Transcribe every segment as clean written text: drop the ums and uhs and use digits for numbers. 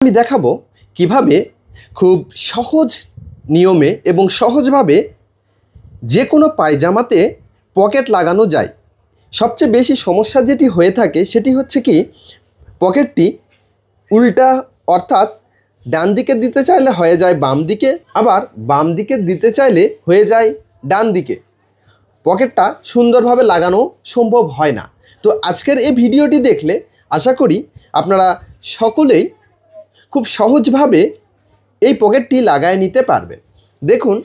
আমি দেখাবো কিভাবে খুব সহজ নিয়মে এবং সহজভাবে যে কোনো পায়জামাতে পকেট লাগানো যায়। সবচেয়ে বেশি সমস্যা যেটি হয়ে থাকে সেটি হচ্ছে কি পকেটটি উল্টা, অর্থাৎ ডান দিকে দিতে চাইলে হয়ে যায় বাম দিকে, আবার বাম দিকে দিতে চাইলে হয়ে যায় ডান দিকে। পকেটটা সুন্দরভাবে লাগানো সম্ভব হয় না। তো আজকের এই ভিডিওটি দেখলে আশা করি আপনারা সকলেই খুব সহজভাবে এই পকেটটি লাগায় নিতে পারবেন। দেখুন,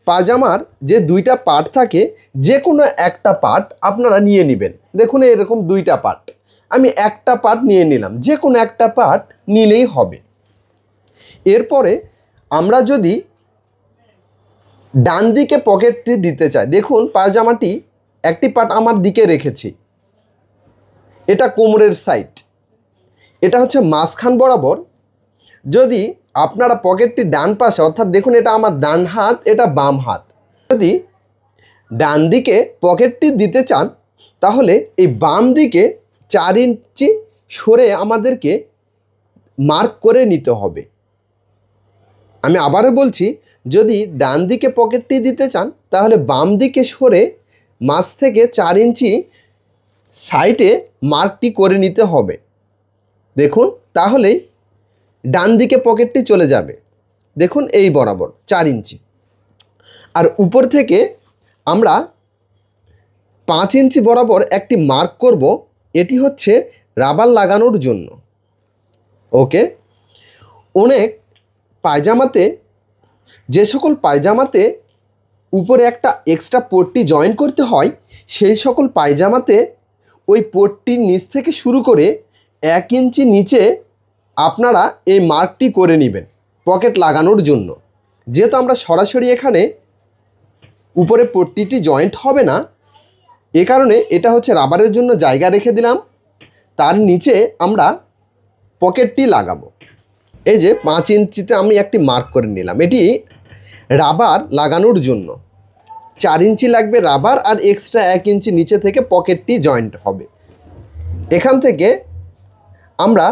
পাজামার যে দুইটা পার্ট থাকে, যে কোনো একটা পার্ট আপনারা নিয়ে নেবেন। দেখুন এরকম দুইটা পার্ট, আমি একটা পার্ট নিয়ে নিলাম, যে কোনো একটা পার্ট নিলেই হবে। এরপরে আমরা যদি ডান দিকে পকেটটি দিতে চাই, দেখুন পায়জামাটি একটি পার্ট আমার দিকে রেখেছি, এটা কোমরের সাইড, এটা হচ্ছে মাঝখান বরাবর। যদি আপনারা পকেটটি ডান পাশে, অর্থাৎ দেখুন এটা আমার ডান হাত, এটা বাম হাত, যদি ডান দিকে পকেটটি দিতে চান তাহলে এই বাম দিকে 4 ইঞ্চি সরে আমাদেরকে মার্ক করে নিতে হবে। আমি আবারও বলছি, যদি ডান দিকে পকেটটি দিতে চান তাহলে বাম দিকে সরে মাঝ থেকে 4 ইঞ্চি সাইডে মার্কটি করে নিতে হবে। দেখুন, তাহলেই ডান দিকে পকেটটি চলে যাবে। দেখুন এই বরাবর 4 ইঞ্চি। আর উপর থেকে আমরা 5 ইঞ্চি বরাবর একটি মার্ক করব, এটি হচ্ছে রাবার লাগানোর জন্য। ওকে, অনেক পায়জামাতে, যে সকল পায়জামাতে উপরে একটা এক্সট্রা পট্টি জয়েন করতে হয়, সেই সকল পায়জামাতে ওই পট্টির নিচ থেকে শুরু করে 1 ইঞ্চি নিচে আপনারা এই মার্কটি করে নেবেন পকেট লাগানোর জন্য। যেহেতু আমরা সরাসরি এখানে উপরে পট্টিটি জয়েন্ট হবে না, এ কারণে এটা হচ্ছে রাবারের জন্য জায়গা রেখে দিলাম, তার নিচে আমরা পকেটটি লাগাবো। এই যে 5 ইঞ্চিতে আমি একটি মার্ক করে নিলাম, এটি রাবার লাগানোর জন্য। 4 ইঞ্চি লাগবে রাবার, আর এক্সট্রা 1 ইঞ্চি নিচে থেকে পকেটটি জয়েন্ট হবে। এখান থেকে আমরা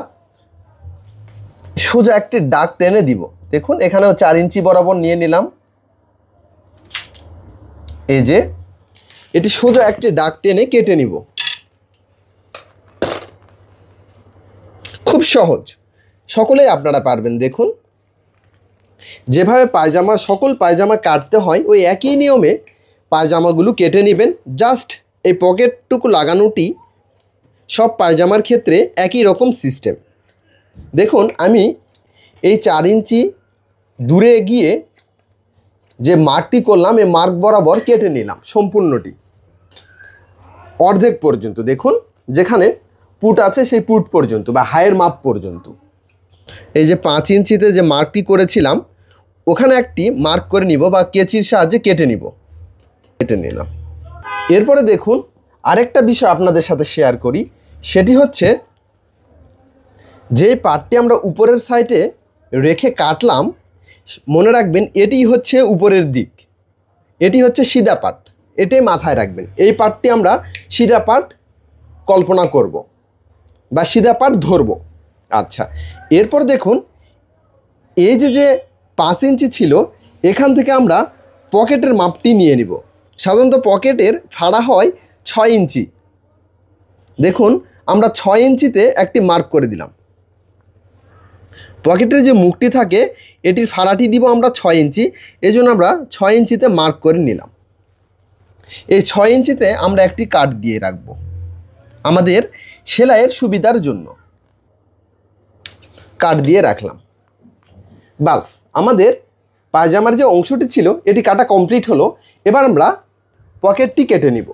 সোজা একটি দাগ টেনে দিব। দেখুন এখানেও 4 ইঞ্চি বরাবর নিয়ে নিলাম। এই যে এটি সোজা একটি দাগ টেনে কেটে নিব। খুব সহজ, সকলেই আপনারা পারবেন। দেখুন যেভাবে পায়জামা, সকল পায়জামা কাটতে হয় ওই একই নিয়মে পায়জামাগুলো কেটে নেবেন। জাস্ট এই পকেটটুকু লাগানোটি সব পায়জামার ক্ষেত্রে একই রকম সিস্টেম। দেখুন আমি এই 4 ইঞ্চি দূরে গিয়ে যে মার্কটি করলাম, এই মার্ক বরাবর কেটে নিলাম সম্পূর্ণটি অর্ধেক পর্যন্ত। দেখুন যেখানে পুট আছে সেই পুট পর্যন্ত বা হায়ের মাপ পর্যন্ত। এই যে 5 ইঞ্চিতে যে মার্কটি করেছিলাম ওখানে একটি মার্ক করে নিব বা কেচির সাহায্যে কেটে নিব। কেটে নিলাম। এরপরে দেখুন আরেকটা বিষয় আপনাদের সাথে শেয়ার করি, সেটি হচ্ছে যে পার্টটি আমরা উপরের সাইডে রেখে কাটলাম, মনে রাখবেন এটি হচ্ছে উপরের দিক, এটি হচ্ছে সিধা পার্ট, এটাই মাথায় রাখবেন। এই পার্টটি আমরা সিধা পার্ট কল্পনা করব বা সিধা পার্ট ধরব। আচ্ছা, এরপর দেখুন এই যে 5 ইঞ্চি ছিল, এখান থেকে আমরা পকেটের মাপটি নিয়ে নিব। সাধারণত পকেটের ফাড়া হয় 6 ইঞ্চি। দেখুন আমরা 6 ইঞ্চিতে একটি মার্ক করে দিলাম। পকেটের যে মুখটি থাকে এটির ফাড়াটি দিব আমরা 6 ইঞ্চি, এই জন্য আমরা 6 ইঞ্চিতে মার্ক করে নিলাম। এই 6 ইঞ্চিতে আমরা একটি কাট দিয়ে রাখব আমাদের সেলাইয়ের সুবিধার জন্য। কাট দিয়ে রাখলাম। বাস, আমাদের পায়জামার যে অংশটি ছিল এটি কাটা কমপ্লিট হলো। এবার আমরা পকেটটি কেটে নিব।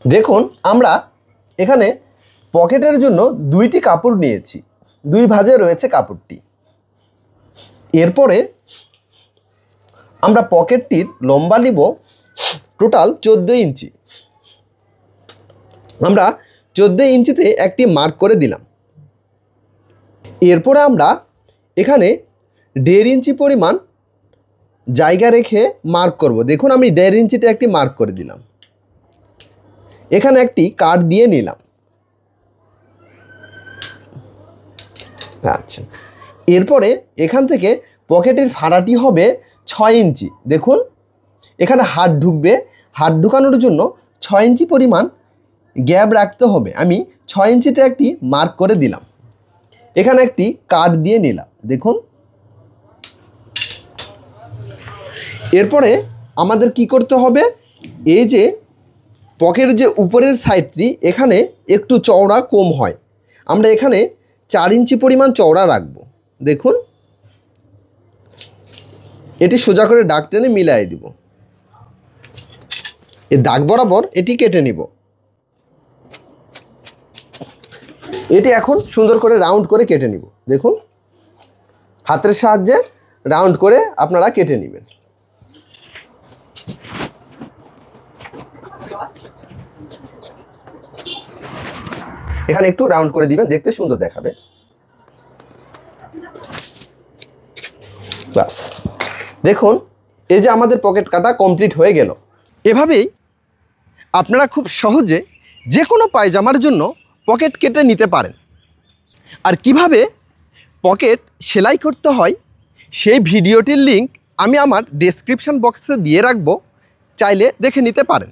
দেখুন আমরা এখানে পকেটের জন্য 2টি কাপড় নিয়েছি, 2 ভাঁজে রয়েছে কাপড়টি। এরপরে আমরা পকেটটির লম্বা নিব টোটাল 14 ইঞ্চি। আমরা 14 ইঞ্চিতে একটি মার্ক করে দিলাম। এরপরে আমরা এখানে 1.5 ইঞ্চি পরিমাণ জায়গা রেখে মার্ক করব। দেখুন আমি 1.5 ইঞ্চিতে একটি মার্ক করে দিলাম। এখানে একটি কাট দিয়ে নিলাম। আচ্ছা, এরপরে এখান থেকে পকেটের ফাড়াটি হবে 6 ইঞ্চি। দেখুন এখানে হাত ঢুকবে, হাত ঢুকানোর জন্য 6 ইঞ্চি পরিমাণ গ্যাপ রাখতে হবে। আমি 6 ইঞ্চিতে একটি মার্ক করে দিলাম, এখানে একটি কাট দিয়ে নিলাম। দেখুন এরপরে আমাদের কি করতে হবে, এই যে পকেটের যে উপরের সাইডটি এখানে একটু চওড়া কম হয়, আমরা এখানে 4 ইঞ্চি পরিমাণ চওড়া রাখব। দেখুন এটি সোজা করে দাগ টেনে মিলাই দিব, এই দাগ বরাবর এটি কেটে নিব। এটি এখন সুন্দর করে রাউন্ড করে কেটে নিব। দেখুন হাতের সাহায্যে রাউন্ড করে আপনারা কেটে নেবেন। এখানে একটু রাউন্ড করে দিবেন, দেখতে সুন্দর দেখাবে। বাস দেখুন এই যে আমাদের পকেট কাটা কমপ্লিট হয়ে গেল। এভাবেই আপনারা খুব সহজে যে কোনো পায়জামার জন্য পকেট কেটে নিতে পারেন। আর কিভাবে পকেট সেলাই করতে হয় সেই ভিডিওটির লিংক আমি আমার ডেসক্রিপশন বক্সে দিয়ে রাখবো, চাইলে দেখে নিতে পারেন।